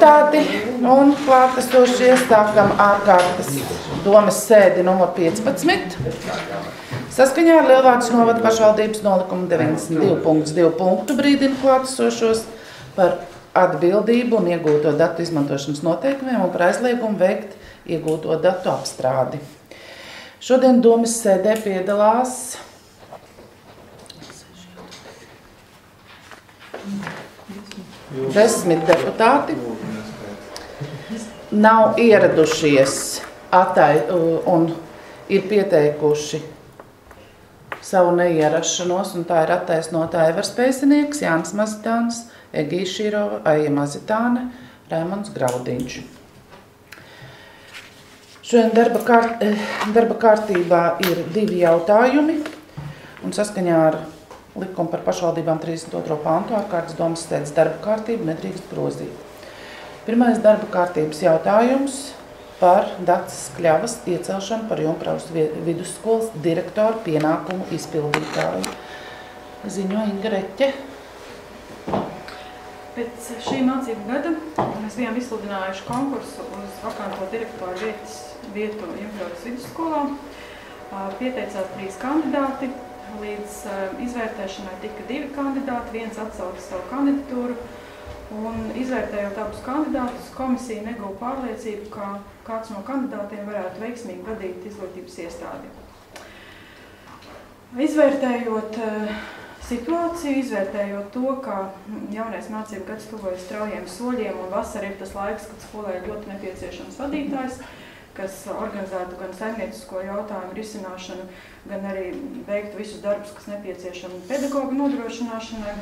deputāti un klātesošie, sākam ārkārtas domes sēdi numur 15. Saskaņā ar Lielvārdes novada pašvaldības nolikumu 92.2 punktu brīdina klātesošos par atbildību un iegūto datu izmantošanas noteikumiem un par aizliegumu veikt iegūto datu apstrādi. Šodien domes sēdē piedalās 10 deputāti. Nav ieradušies un ir pieteikuši savu neierašanos, un tā ir attaisnota Aivars Pēcinieks, Jānis Mazitāns, Egija Širova, Aija Mazitāne, Raimonds Graudiņš. Šodien darba kārtībā ir 2 jautājumi, un saskaņā ar likumu par pašvaldībām 32. pantu ārkārtas domes sēdes darba kārtību nedrīkst grozīt. Pirmais darba kārtības jautājums par Daces Kļavas iecelšanu par Junkraujas vidusskolas direktoru pienākumu izpildītāju. Ziņo Inga Reķe. Pēc šī mācību gada mēs bijām izsludinājuši konkursu uz vakanto direktoru vietu Junkraujas vidusskolā. Pieteicās 3 kandidāti. Līdz izvērtēšanai tika 2 kandidāti, viens atsauca savu kandidatūru, un izvērtējot abus kandidātus, komisija neguva pārliecību, ka kāds no kandidātiem varētu veiksmīgi vadīt izglītības iestādi. Izvērtējot situāciju, izvērtējot to, ka jaunais mācību gads tuvojas straujiem soļiem un vasara ir tas laiks, kad skolai ir ļoti nepieciešams vadītājs, kas organizētu gan saimniecisko jautājumu risināšanu, gan arī veiktu visus darbus, kas nepieciešami pedagogu nodrošināšanai.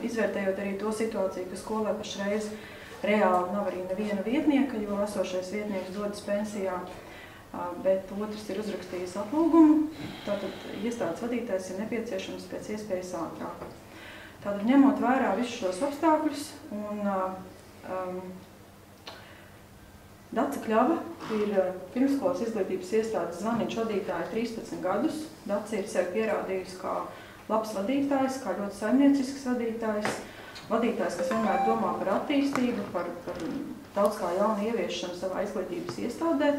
Izvērtējot arī to situāciju, ka skolai pašreiz reāli nav arī neviena vietnieka, jo esošais vietnieks dodas pensijā, bet otrs ir uzrakstījis atlūgumu. Tātad iestādes vadītājs ir nepieciešams pēc iespējas ātrāk. Tātad ņemot vērā visus šos apstākļus un Dace Kļava ir pirmskolas izglītības iestādes zvaniņš vadītāja 13 gadus. Dace ir sevi pierādījusi kā labs vadītājs, kā ļoti saimniecisks vadītājs, kas vienmēr domā par attīstību, par daudz kā jaunu ieviešanu savā izglītības iestādē.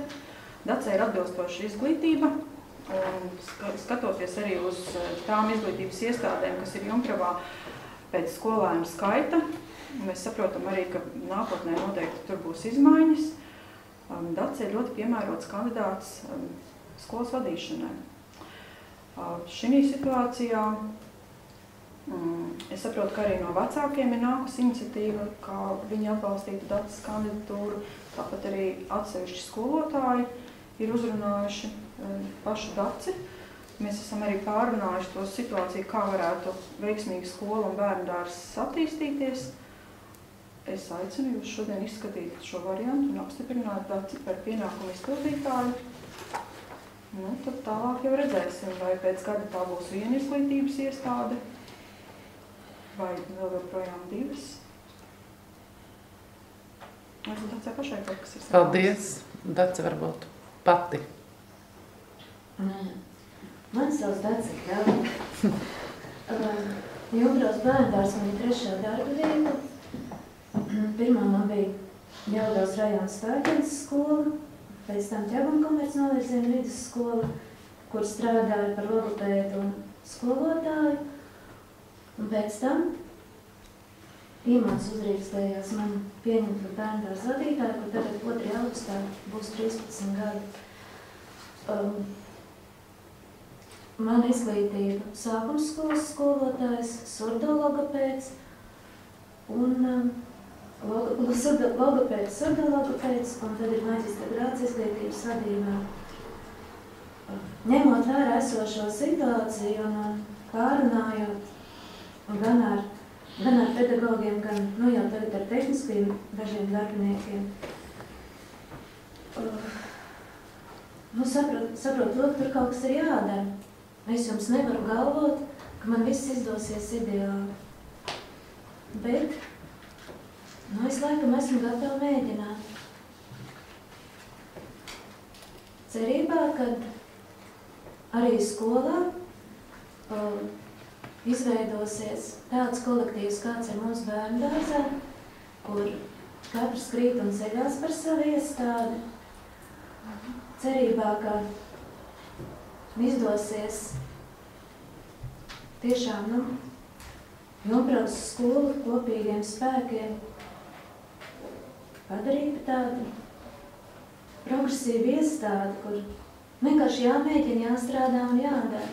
Dace ir atbilstoša izglītība, un skatoties arī uz tām izglītības iestādēm, kas ir Junkravā pēc skolēnu skaita, mēs saprotam arī, ka nākotnē noteikti tur būs izmaiņas. Dace ir ļoti piemērots kandidāts skolas vadīšanai. Šī situācijā es saprotu, ka arī no vecākiem ir nākusi iniciatīva, kā viņi atbalstītu Daces kandidatūru, tāpat arī atsevišķi skolotāji ir uzrunājuši pašu Daci. Mēs esam arī pārrunājuši to situāciju, kā varētu veiksmīgi skola un bērnu dārzs attīstīties. Es aicinu jūs šodien izskatīt šo variantu un apstiprināt Daci par pienākumu izpildītāju. Tad tālāk jau redzēsim, vai pēc gada tā būs viena izglītības iestāde, vai vēl joprojām 2. Vai Dacei pašai kaut kas ir savās? Paldies. Dace varbūt pati. Man savs Dace Kļava. Junkraujas bērndārs man ir 3. darba vieta. Pirmā man bija Jelgavas rajona Stārķenes skola, pēc tam Ķeguma komercnovirziena vidusskola, kur strādāju par logopēdu un skolotāju. Un pēc tam Imants uzrīkstējās man pieņemt par bērndārs vadītāju, kur tagad 2. augustā būs 13 gadi. Man izglītība sākumskolas skolotājs, surdologopēds un logopēds, surdologopēds, un tad ir maģistra grāds izglītības vadībā. Ņemot vērā esošo situāciju un pārunājot gan ar pedagogiem, gan jau tagad ar tehniskiem dažiem darbiniekiem, saprot, lūk, tur kaut kas ir jādara. Es jums nevaru galvot, ka man viss izdosies ideāli. Bet es laikam esmu gatava mēģināt. Cerībā, ka arī skolā izveidosies tāds kolektīvs, kāds ir mūsu bērnu dārzā, kur katrs krīt un ceļās par savu iestādi, cerībā, ka izdosies tiešām, Jumbraules skolu kopīgiem spēkiem padarīt tādu progresīvu iestādi, kur vienkārši jāmēģina, jāstrādā un jādara.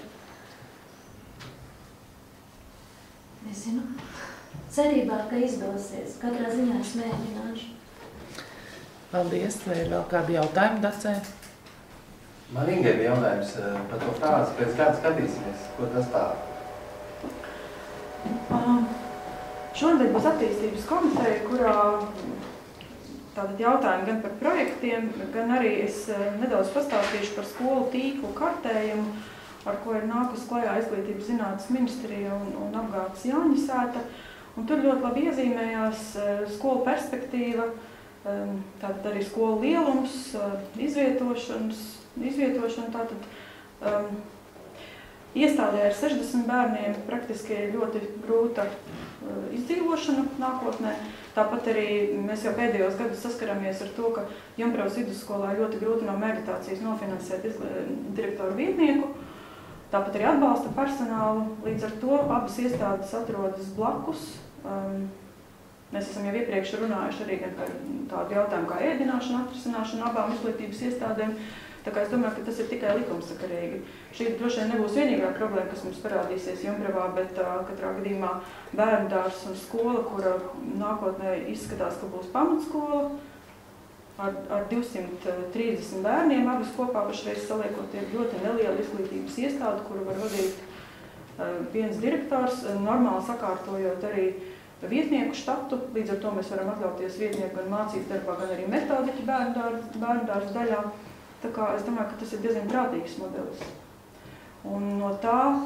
Nezinu, cerībā, ka izdosies. Katrā ziņā es mēģināšu. Paldies. Vai ir vēl kādi jautājumi, Dacē? Man Ingai bija jautājums par to frāzi, pēc kāda skatīsimies, ko tas tā? Šonadēļ būs attīstības komiteja, kurā tātad jautājumi gan par projektiem, gan arī es nedaudz pastāstīšu par skolu tīklu kartējumu, ar ko ir nākus klajā Izglītības zinātnes ministrija un apgādes Jāņasēta. Un tur ļoti labi iezīmējās skolu perspektīva, tātad arī skolu lielums, izvietošana, tātad iestādē ar 60 bērniem praktiski ļoti grūta izdzīvošana nākotnē. Tāpat arī mēs jau pēdējos gadus saskaramies ar to, ka Jumbraules vidusskolā ļoti grūti no meditācijas nofinansēt direktoru vietnieku. Tāpat arī atbalsta personālu. Līdz ar to abas iestādes atrodas blakus. Mēs esam jau iepriekš runājuši arī gan par tādu jautājumu kā ēdināšanu, atrisināšanu abām izglītības iestādēm. Tā kā es domāju, ka tas ir tikai likumsakarīgi. Šī droši vien nebūs vienīgā problēma, kas mums parādīsies Jumbravā, bet katrā gadījumā bērndārs un skola, kura nākotnē izskatās, ka būs pamatskola, ar 230 bērniem, abas kopā pašreiz saliekot ir ļoti neliela izglītības iestāde, kuru var vadīt viens direktors, normāli sakārtojot arī vietnieku štatu. Līdz ar to mēs varam atļauties vietnieku gan mācību darbā, gan arī metodiķu bērndārs daļā. Tā kā es domāju, ka tas ir diezgan prātīgs modelis. Un no tā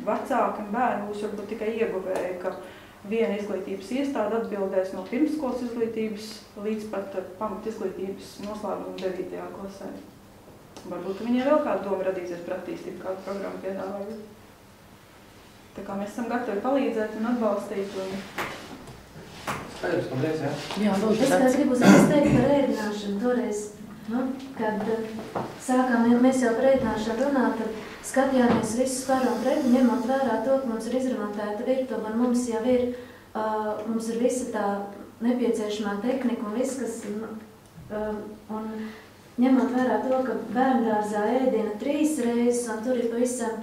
vecāki un bērni būs varbūt tikai ieguvēji, ka viena izglītības iestāde atbildēs no pirmsskolas izglītības līdz pat pamat izglītības noslēguma 9. klasē. Varbūt, ka viņiem vēl kāda doma radīsies par attīstību, kādu programmu piedāvājot. Tā kā mēs esam gatavi palīdzēt un atbalstīt. Skaidrs, paldies, jā? Jā, lūdzu. Es kā gribu teikt par ēdināšanu toreiz. Kad sākām mēs jau par ēdināšanu runāt, tad skatījāmies visus par un pret, ņemot vērā to, ka mums ir izremontēta virtuve, un mums jau ir, mums ir visa tā nepieciešamā tehnika un viss, kas, un ņemot vērā to, ka bērndārzā ēdina 3 reizes, un tur ir pavisam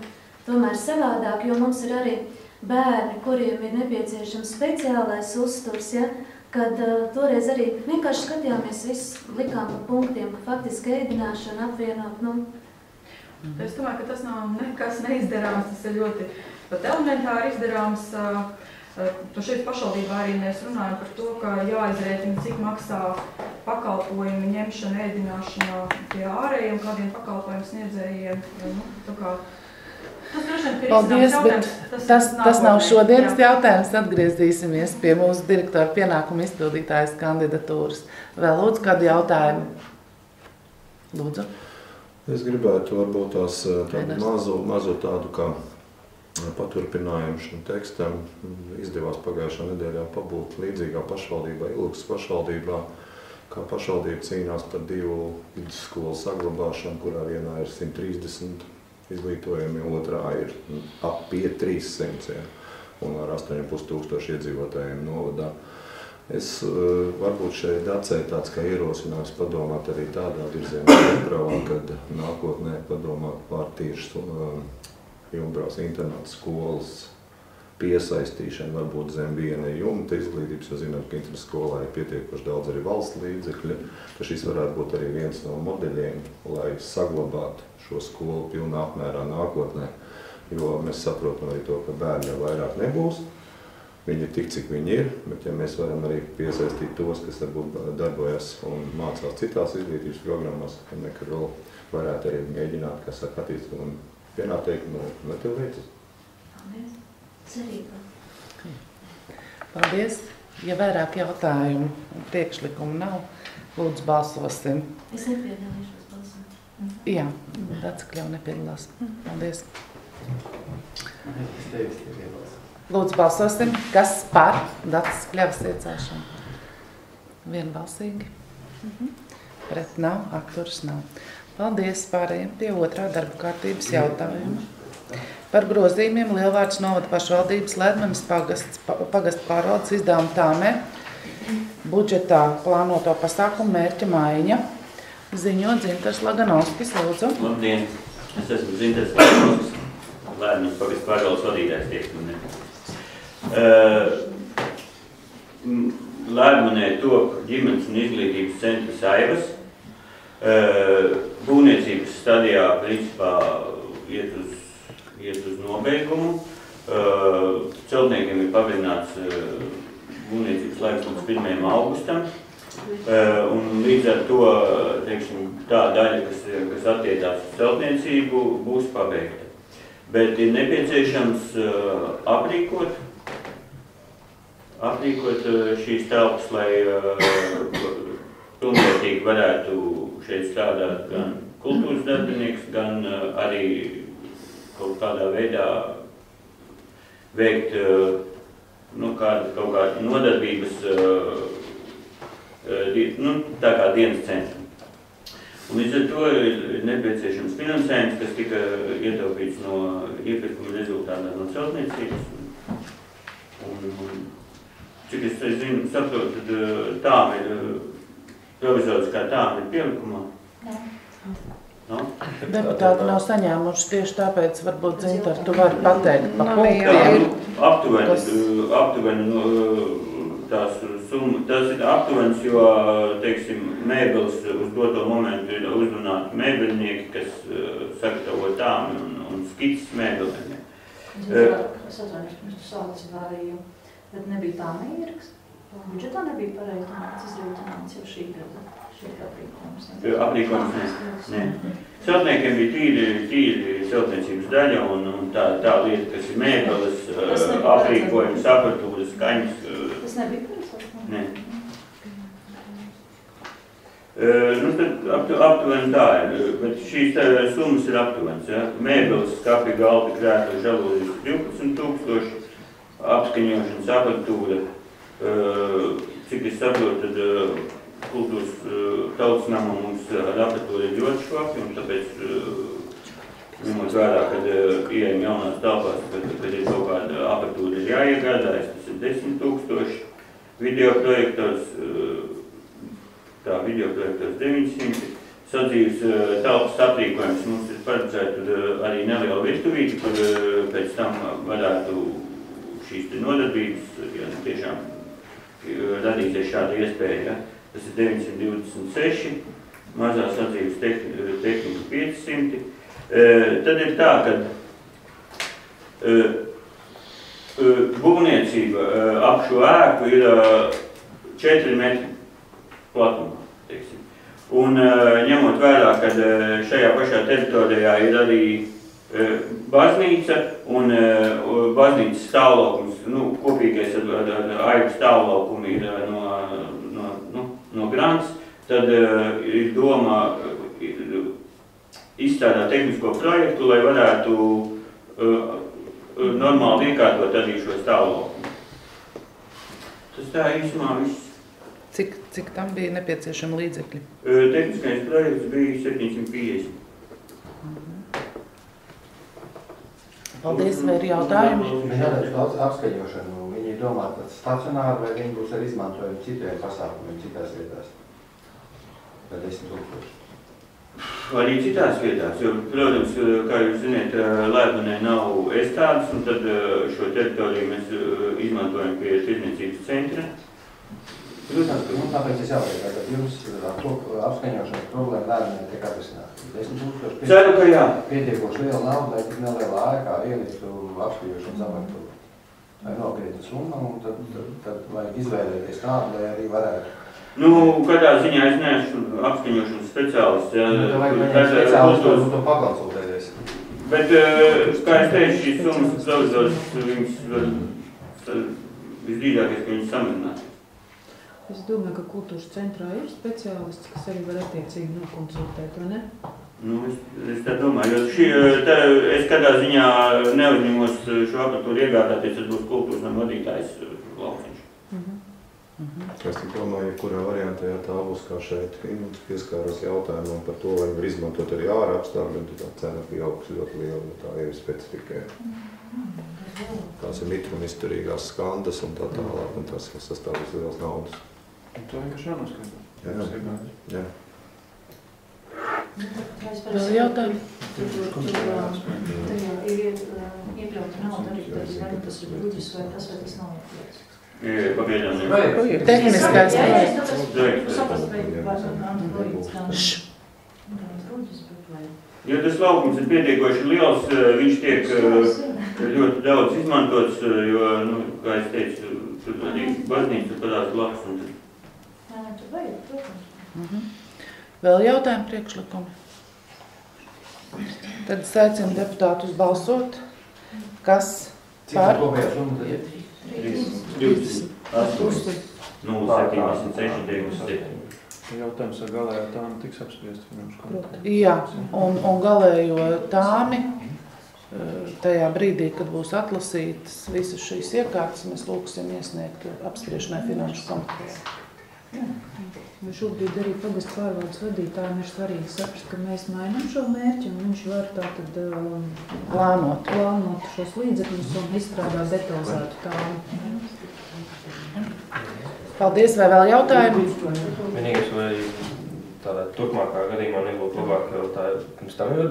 tomēr savādāk, jo mums ir arī bērni, kuriem ir nepieciešams speciālais uzturs, ja, kad toreiz arī vienkārši skatījāmies visu likām pa punktiem, ka faktiski ēdināšana apvienot, Es domāju, ka tas nav nekas neizdarāms, tas ir ļoti pat elementāri izdarāms. Šeit pašvaldībā arī mēs runājam par to, ka jāizrēķina, cik maksā pakalpojumu ņemšana, ēdināšanā pie ārējiem kādiem pakalpojumu sniedzējiem. Paldies, bet tas nav šodienas jautājums. Atgriezīsimies pie mūsu direktora pienākuma izpildītājas kandidatūras. Vēl lūdzu kādu jautājumu? Lūdzu. Es gribētu varbūt tās mazu tādu kā paturpinājumu šim tekstam. Izdevās pagājušā nedēļā pabūt līdzīgā pašvaldībā, Ilgas pašvaldībā, kā pašvaldība cīnās par 2 vidusskolu saglabāšanu, kurā vienā ir 130 izglītojumi, otrā ir ap pie 300, ja, un ar 8,500 iedzīvotājiem novadā. Es varbūt šeit Dacē tāds kā ierosinājums padomāt arī tādā virzienā Jumbrauā, kad nākotnē padomāt par tieši Jumbraules internāta skolas piesaistīšanu, varbūt zem viena jumta izglītības, jo zinām, ka internāta skolā ir pietiekoši daudz arī valsts līdzekļu, ka šis varētu būt arī viens no modeļiem, lai saglabātu šo skolu pilnā apmērā nākotnē, jo mēs saprotam arī to, ka bērni jau vairāk nebūs. Viņi ir tik, cik viņi ir, bet ja mēs varam arī piesaistīt tos, kas varbūt darbojas un mācās citās izglītības programmās, tad nekad vēl varētu arī mēģināt, kā saka, attīstīt un vienā teikt, no tev veicas. Paldies. Cerībā. Paldies. Ja vairāk jautājumu un priekšlikumu nav, lūdzu balsosim. Es nepiedalīšos balsot. Jā, Dacekļa jau nepiedalās. Paldies. Es tevis iebalsu. Lūdzu balsosim, kas par Dacas Kļavas iecelšanu. Vienbalsīgi. Pret nav, atturas nav. Paldies, pārējiem pie otrā darba kārtības jautājuma. Par grozījumiem Lielvārdes novada pašvaldības Ledmanas pagasta pārvaldes izdevuma tāmē budžetā plānoto pasākumu mērķa maiņa. Ziņo Dzintars Laganovskis, lūdzu. Labdien, es esmu Dzintars Laganovskis, Ledmanas pagasta pārvaldes vadītājs tiek minēts. Ledmanē top ģimenes un izglītības centrs Aivas. Būvniecības stadijā principā iet uz nobeigumu. Celtniekiem ir pagarināts būvniecības laiks līdz 1. augustam. Un līdz ar to, teiksim, tā daļa, kas attiecās uz celtniecību, būs pabeigta. Bet ir nepieciešams aprīkot šīs telpas, lai pilnvērtīgi varētu šeit strādāt gan kultūras darbinieks, gan arī kaut kādā veidā veikt kaut kādu nodarbības, tā kā dienas centru. Un līdz ar to ir nepieciešams finansējums, kas tika ietaupīts no iepirkuma rezultātā no celtniecības. Cik es zinu, saprotu, tad tām ir provizoriskā tām ir pielikumā. No? Deputāti nav saņēmuši, tieši tāpēc varbūt Dzintar, tu vari pateikt pa punktiem. Aptuveni tās summa, tas ir aptuvenis, jo, teiksim, mēbeles uz doto momentu ir uzrunāti mēbelnieki, kas sagatavo tām un skices mēbelēm. Es atvainojos, pirms tu sāc vārīju, bet nebija tā neieraksta. Budžetā nebija pareiķināts, izrēķināts jau šī gada aprīkojums. Aprīkojums, nē. Celtniekiem bija tīri celtniecības daļa un tā lieta, kas ir mēbeles, aprīkojums, apatūras, skaņas. Tas nebija pareiķināts? Nē. Tad aptuveni tā ir, bet šīs summas ir aptuvenas. Ja? Mēbeles, skapi, galdi, krēsli, žalūzijas 12 000, apskaņošanas apatūra. Cik es saprotu, tad kultūras tautas nama mums ar apatūru ir ļoti švaki, un tāpēc, ņemot vērā, kad ieejam jaunās telpās, kad ir kaut kāda apatūra ir jāiegādājas, tas ir 10 000, videoprojektors 900, sadzīves telpas aprīkojums mums ir paredzēta arī neliela virtuvīte, kur pēc tam varētu šīs nodarbības, ja tiešām radīsies šāda iespēja. Ja? Tas ir 926, mazā sadzīves tehnika 500. Tad ir tā, ka būvniecība ap šo ēku ir 4 metri platumā. Teiksim. Un ņemot vērā, ka šajā pašā teritorijā ir arī baznīca un baznīcas stāvlaukums, kopīgais ar aivu stāvlaukumu ir no grants, tad ir doma izstrādāt tehnisko projektu, lai varētu normāli iekārtot arī šo stāvlaukumu. Tas tā īsumā viss. Cik tam bija nepieciešama līdzekļi? Tehniskais projekts bija 750. Paldies, vai ir jautājumi? Viņi neredz daudz apskaņošanu. Viņi ir domāti stacionāri, vai viņi būs arī izmantojami citiem pasākumiem, citās vietās? Vai 10 000? Arī citās vietās, jo, protams, kā jūs ziniet, Ledmanē nav estādes, un tad šo teritoriju mēs izmantojam pie tirdzniecības centra. Protams, ka tāpēc es jautāju, ka jums ar to apskaņošanas problēmu Ledmanē tiek atrisināta. 10 000 Ceru, ka jā. Pietiekoši liela nauda, lai tik nelielā ēkā ieliktu apskaņošanas aparatūru. Tā ir nopietna summa, un tad vajag izvēlēties tādu, lai arī varētu. Kādā ziņā es neesmu apskaņošanas speciālists. Ja, vajag speciālists to pakonsultēties. Bet, kā es teicu, šīs summas provizoriski, viņas visdrīzākais, ka viņas samazinās. Es domāju, ka kultūras centrā ir speciālists, kas arī var attiecīgi nokonsultēt, vai ne? Es tā domāju, jo es kādā ziņā neuzņemos šo aparatūru iegādāties, tas būs kultūras nama vadītājs Lauciņš. Es tik domāju, kurā variantā tā būs kā šeit. Pieskāros jautājumam par to, vai var izmantot arī ārā apstākļi, un tā cena pieaugs ļoti liela, jo tā ir specifikē. Tās ir mitruma izturīgās skandas un tā tālāk, un tas sastāvis liels naudas. Un to vienkārši jānoskaidro. Jā. Vēl jautājumi? Tajā ir iekļauta nauda arī, vai tas ir budžets, vai tas nav iekļauts. Pagaidām. Tehniskais Ja tas laukums ir pietiekoši liels, viņš tiek ļoti daudz izmantots, jo, kā es teicu, tur arī baznīca padās blakus. Jā, tur vajag, protams. Vēl jautājumi priekšlikumi? Tad es aicinu deputātus balsot. Kas par? 0,76. Jautājums ar galējā tāmi tiks apspriest finanšu komitejā. Jā, un galējo tāmi, tajā brīdī, kad būs atlasītas visas šīs iekārtas, mēs lūksim iesniegt apspriešanai finanšu komitejā. Jo šobrīd arī pagastu pārvaldes vadītājiem ir svarīgi saprast, ka mēs mainām šo mērķi, un viņš var tātad plānot šos līdzekļus un izstrādāt detalizētu tādu. Paldies, vai vēl jautājumi? Vienīgais, vai tādā turpmākā gadījumā nebūtu labāk, jo tā pirms tam ir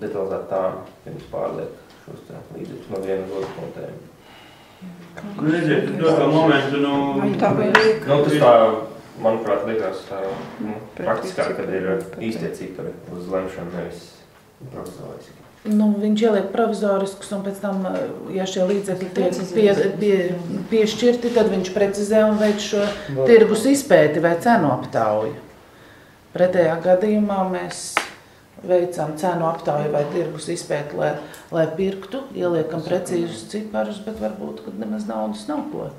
detalizēta tāma, pirms pārliek šos līdzekļus no viena uz otru kontējumu. Redziet, to kā momentu, Tas tā, manuprāt, liekas tā praktiskāk, kad ir īstie cipari uz lemšanu, nevis provizoriski. Viņš ieliek provizoriskus, un pēc tam, ja šie līdzekļi tiek piešķirti, tad viņš precizē un veic šo tirgus izpēti vai cenu aptauju. Pretējā gadījumā mēs veicam cenu aptauju vai tirgus izpēti, lai pirktu, ieliekam precīzus ciparus, bet varbūt, kad nemaz naudas nav ko.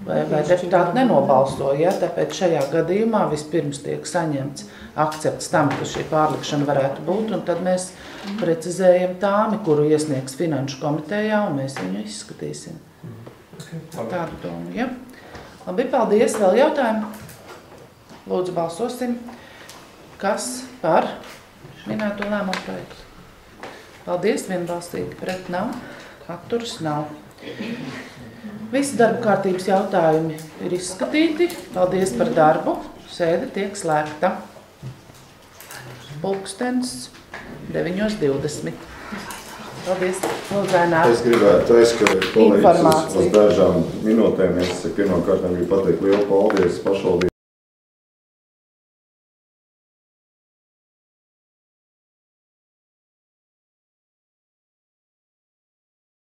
Vai deputāti nenobalso, ja? Tāpēc šajā gadījumā vispirms tiek saņemts akcepts tam, ka šī pārlikšana varētu būt, un tad mēs precizējam tāmi, kuru iesniegs finanšu komitejā, un mēs viņu izskatīsim. Tādu domu, ja? Labi, paldies. Vēl jautājumi? Lūdzu, balsosim. Kas par minēto lēmumu projektu? Paldies, vienbalstīgi. Pret nav, atturas nav. Visi darba kārtības jautājumi ir izskatīti. Paldies par darbu. Sēde tiek slēgta. Pulkstens 9:20. Paldies. Es gribētu aizskatīt kolēģis uz dažām minūtēm. Es pirmkārt gribu pateikt lielu paldies pašvaldību.